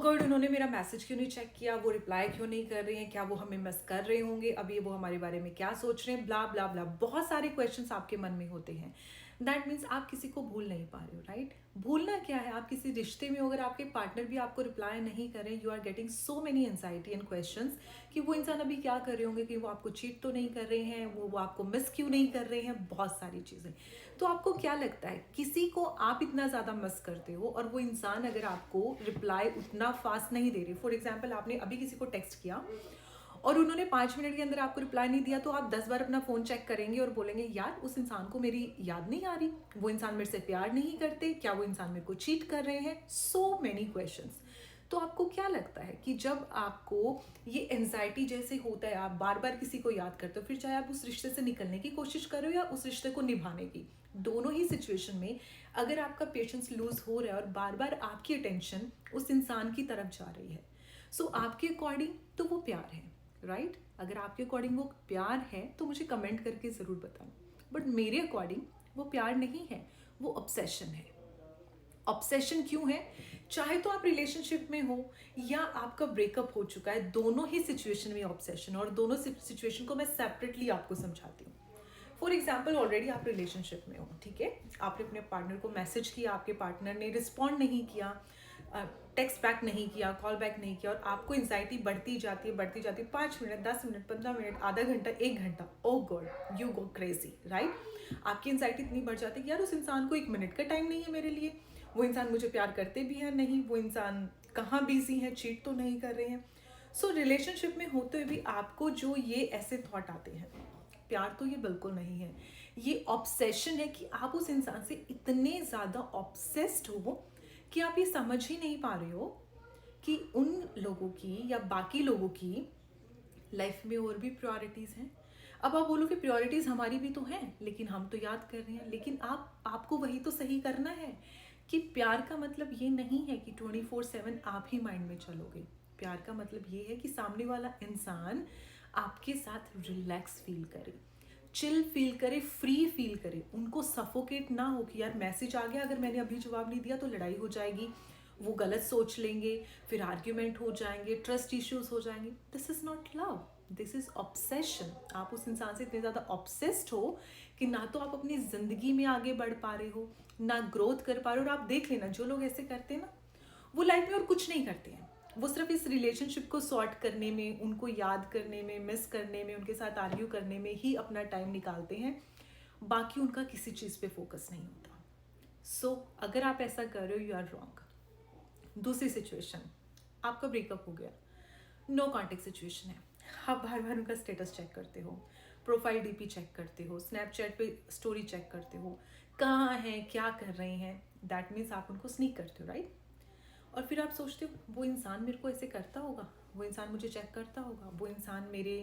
God, उन्होंने मेरा message क्यों नहीं चेक किया, वो रिप्लाई क्यों नहीं कर रहे हैं, क्या वो हमें मिस कर रहे होंगे, अभी वो हमारे बारे में क्या सोच रहे हैं, ब्ला ब्ला ब्ला। बहुत सारे क्वेश्चंस आपके मन में होते हैं। दैट मीन्स आप किसी को भूल नहीं पा रहे हो, राइट? भूलना क्या है? आप किसी रिश्ते में हो, अगर आपके पार्टनर भी आपको रिप्लाई नहीं कर रहे, you are getting so many anxiety and questions कि वो इंसान अभी क्या कर रहे होंगे, कि वो आपको चीट तो नहीं कर रहे हैं, वो आपको मिस क्यों नहीं कर रहे हैं, बहुत सारी चीज़ें। तो आपको क्या लगता है, किसी को आप इतना ज़्यादा मिस करते हो और वो इंसान अगर आपको रिप्लाई उतना फास्ट नहीं दे रहे, फॉर एग्जाम्पल आपने अभी किसी को टेक्स्ट किया और उन्होंने 5 मिनट के अंदर आपको रिप्लाई नहीं दिया, तो आप 10 बार अपना फ़ोन चेक करेंगे और बोलेंगे यार उस इंसान को मेरी याद नहीं आ रही, वो इंसान मेरे से प्यार नहीं करते, क्या वो इंसान मेरे को चीट कर रहे हैं, सो मैनी क्वेश्चंस। तो आपको क्या लगता है कि जब आपको ये एंजाइटी जैसे होता है, आप बार बार किसी को याद करते हो, फिर चाहे आप उस रिश्ते से निकलने की कोशिश करो या उस रिश्ते को निभाने की, दोनों ही सिचुएशन में अगर आपका पेशेंस लूज हो रहा है और बार बार आपकी अटेंशन उस इंसान की तरफ जा रही है, सो आपके अकॉर्डिंग तो वो प्यार है, राइट? अगर आपके अकॉर्डिंग वो प्यार है तो मुझे कमेंट करके ज़रूर बताना। बट मेरे अकॉर्डिंग वो प्यार नहीं है, वो ऑब्सेशन है। ऑब्सेशन क्यों है? चाहे तो आप रिलेशनशिप में हो या आपका ब्रेकअप हो चुका है, दोनों ही सिचुएशन में ऑब्सेशन, और दोनों सिचुएशन को मैं सेपरेटली आपको समझाती हूँ। फॉर एग्जाम्पल, ऑलरेडी आप रिलेशनशिप में हो, ठीक है, आपने अपने पार्टनर को मैसेज किया, आपके पार्टनर ने रिस्पॉन्ड नहीं किया, टेक्स्ट बैक नहीं किया, कॉल बैक नहीं किया, और आपको एंजाइटी बढ़ती जाती है 5 मिनट, 10 मिनट, 15 मिनट, आधा घंटा, 1 घंटा, oh god, you go crazy, right? आपकी एंजाइटी इतनी बढ़ जाती है कि यार उस इंसान को 1 मिनट का टाइम नहीं है मेरे लिए, वो इंसान मुझे प्यार करते भी है नहीं, वो इंसान कहाँ बिजी है, चीट तो नहीं कर रहे हैं। सो रिलेशनशिप में होते हुए भी आपको जो ये ऐसे थॉट आते हैं, प्यार तो ये बिल्कुल नहीं है, ये ऑब्सेशन है कि आप उस इंसान से इतने ज़्यादा ऑब्सेस्ड हो कि आप ये समझ ही नहीं पा रहे हो कि उन लोगों की या बाकी लोगों की लाइफ में और भी प्रायोरिटीज़ हैं। अब आप बोलो कि प्रायोरिटीज़ हमारी भी तो हैं, लेकिन हम तो याद कर रहे हैं, लेकिन आपको वही तो सही करना है कि प्यार का मतलब ये नहीं है कि 24/7 आप ही माइंड में चलोगे। प्यार का मतलब ये है कि सामने वाला इंसान आपके साथ रिलैक्स फील करे, चिल फील करे, फ्री फील करे, उनको सफोकेट ना हो कि यार मैसेज आ गया, अगर मैंने अभी जवाब नहीं दिया तो लड़ाई हो जाएगी, वो गलत सोच लेंगे, फिर आर्ग्यूमेंट हो जाएंगे, ट्रस्ट इश्यूज हो जाएंगे। This is not love, this is obsession. आप उस इंसान से इतने ज़्यादा ऑब्सेस्ड हो कि ना तो आप अपनी ज़िंदगी में आगे बढ़ पा रहे हो, ना ग्रोथ कर पा रहे हो। और आप देख लेना, जो लोग ऐसे करते हैं ना, वो लाइफ में और कुछ नहीं करते हैं, वो सिर्फ इस रिलेशनशिप को सॉर्ट करने में, उनको याद करने में, मिस करने में, उनके साथ आर्ग्यू करने में ही अपना टाइम निकालते हैं, बाकी उनका किसी चीज़ पे फोकस नहीं होता। सो अगर आप ऐसा कर रहे हो, यू आर रॉन्ग। दूसरी सिचुएशन, आपका ब्रेकअप हो गया, नो कॉन्टेक्ट सिचुएशन है, आप बार बार उनका स्टेटस चेक करते हो, प्रोफाइल डीपी चेक करते हो, स्नैपचैट पे स्टोरी चेक करते हो, कहाँ हैं, क्या कर रहे हैं, दैट मीन्स आप उनको स्नीक करते हो, राइट? और फिर आप सोचते हो वो इंसान मेरे को ऐसे करता होगा, वो इंसान मुझे चेक करता होगा, वो इंसान मेरे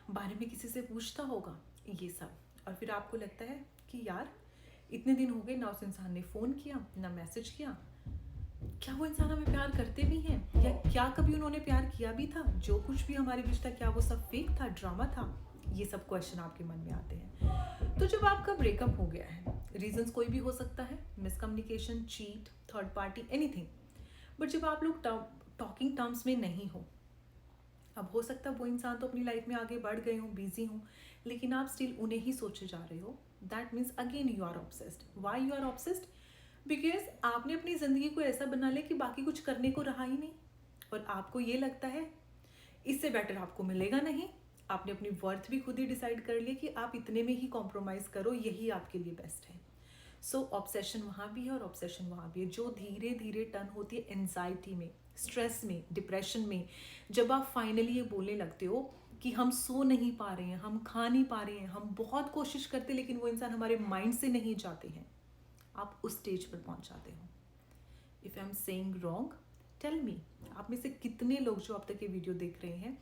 बारे में किसी से पूछता होगा, ये सब। और फिर आपको लगता है कि यार इतने दिन हो गए ना उस इंसान ने फ़ोन किया ना मैसेज किया, क्या वो इंसान हमें प्यार करते भी हैं, या क्या कभी उन्होंने प्यार किया भी था? जो कुछ भी हमारे रिश्ता, क्या वो सब फेक था, ड्रामा था? ये सब क्वेश्चन आपके मन में आते हैं। तो जब आपका ब्रेकअप हो गया है, रीजंस कोई भी हो सकता है, miscommunication, cheat, third party, anything. But जब आप लोग टॉकिंग टर्म्स में नहीं हो, अब हो सकता है वो इंसान तो अपनी लाइफ में आगे बढ़ गए हों, बिजी हों, लेकिन आप स्टिल उन्हें ही सोचे जा रहे हो, that means again you are obsessed. Why you are obsessed? Because आपने अपनी ज़िंदगी को ऐसा बना लिया कि बाकी कुछ करने को रहा ही नहीं, और आपको ये लगता है इससे बेटर आपको मिलेगा नहीं। आपने अपनी वर्थ भी खुद ही डिसाइड कर लिया कि आप इतने में ही कॉम्प्रोमाइज़ करो, यही आपके लिए बेस्ट है। सो ऑब्सेशन वहाँ भी है और ऑब्सेशन वहाँ भी है, जो धीरे धीरे टर्न होती है एंजाइटी में, स्ट्रेस में, डिप्रेशन में। जब आप फाइनली ये बोलने लगते हो कि हम सो नहीं पा रहे हैं, हम खा नहीं पा रहे हैं, हम बहुत कोशिश करते लेकिन वो इंसान हमारे माइंड से नहीं जाते हैं, आप उस स्टेज पर पहुंच जाते हो। If I am saying wrong, tell me, आप में से कितने लोग जो अब तक ये वीडियो देख रहे हैं,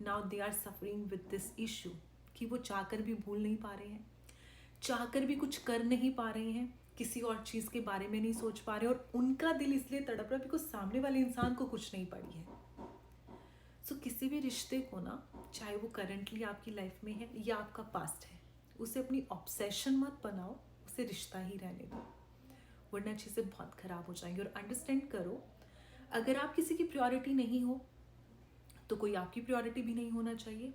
now they are suffering with this issue, कि वो चाहकर भी भूल नहीं पा रहे हैं, चाहकर भी कुछ कर नहीं पा रहे हैं, किसी और चीज़ के बारे में नहीं सोच पा रहे, और उनका दिल इसलिए तड़प रहा है बिकॉज सामने वाले इंसान को कुछ नहीं पड़ी है। सो किसी भी रिश्ते को ना, चाहे वो करंटली आपकी लाइफ में है या आपका पास्ट है, उसे अपनी ऑब्सेशन मत बनाओ, उसे रिश्ता ही रहने दो, वरना चीज़ें बहुत ख़राब हो जाएंगी। और अंडरस्टैंड करो, अगर आप किसी की प्रायोरिटी नहीं हो तो कोई आपकी प्रायोरिटी भी नहीं होना चाहिए।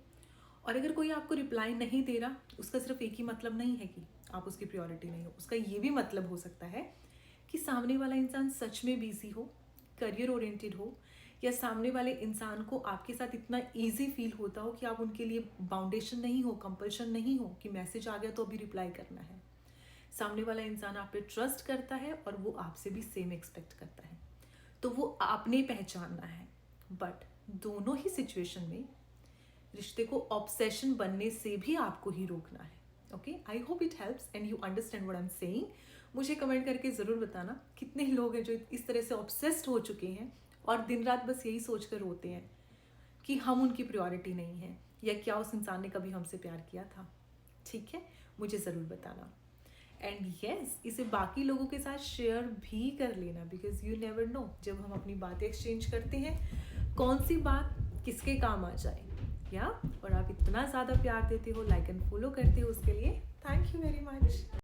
और अगर कोई आपको रिप्लाई नहीं दे रहा, उसका सिर्फ एक ही मतलब नहीं है कि आप उसकी प्रायोरिटी नहीं हो। उसका ये भी मतलब हो सकता है कि सामने वाला इंसान सच में बिजी हो, करियर ओरिएंटेड हो, या सामने वाले इंसान को आपके साथ इतना इजी फील होता हो कि आप उनके लिए बाउंडेशन नहीं हो, कंपल्शन नहीं हो कि मैसेज आ गया तो अभी रिप्लाई करना है। सामने वाला इंसान आप पे ट्रस्ट करता है और वो आपसे भी सेम एक्सपेक्ट करता है, तो वो आपने पहचानना है। बट दोनों ही सिचुएशन में रिश्ते को ऑब्सेशन बनने से भी आपको ही रोकना है। Okay, I hope it helps and you understand what I am saying. मुझे कमेंट करके ज़रूर बताना कितने लोग हैं जो इस तरह से ऑब्सेस्ड हो चुके हैं और दिन रात बस यही सोच कर रोते हैं कि हम उनकी प्रायोरिटी नहीं है, या क्या उस इंसान ने कभी हमसे प्यार किया था। ठीक है, मुझे ज़रूर बताना। एंड येस, इसे बाकी लोगों के साथ शेयर भी कर लेना, बिकॉज यू नेवर नो, जब हम अपनी बातें एक्सचेंज करते हैं कौन सी बात किसके काम आ जाए। या और आप इतना ज़्यादा प्यार देते हो, लाइक एंड फॉलो करते हो, उसके लिए थैंक यू वेरी मच।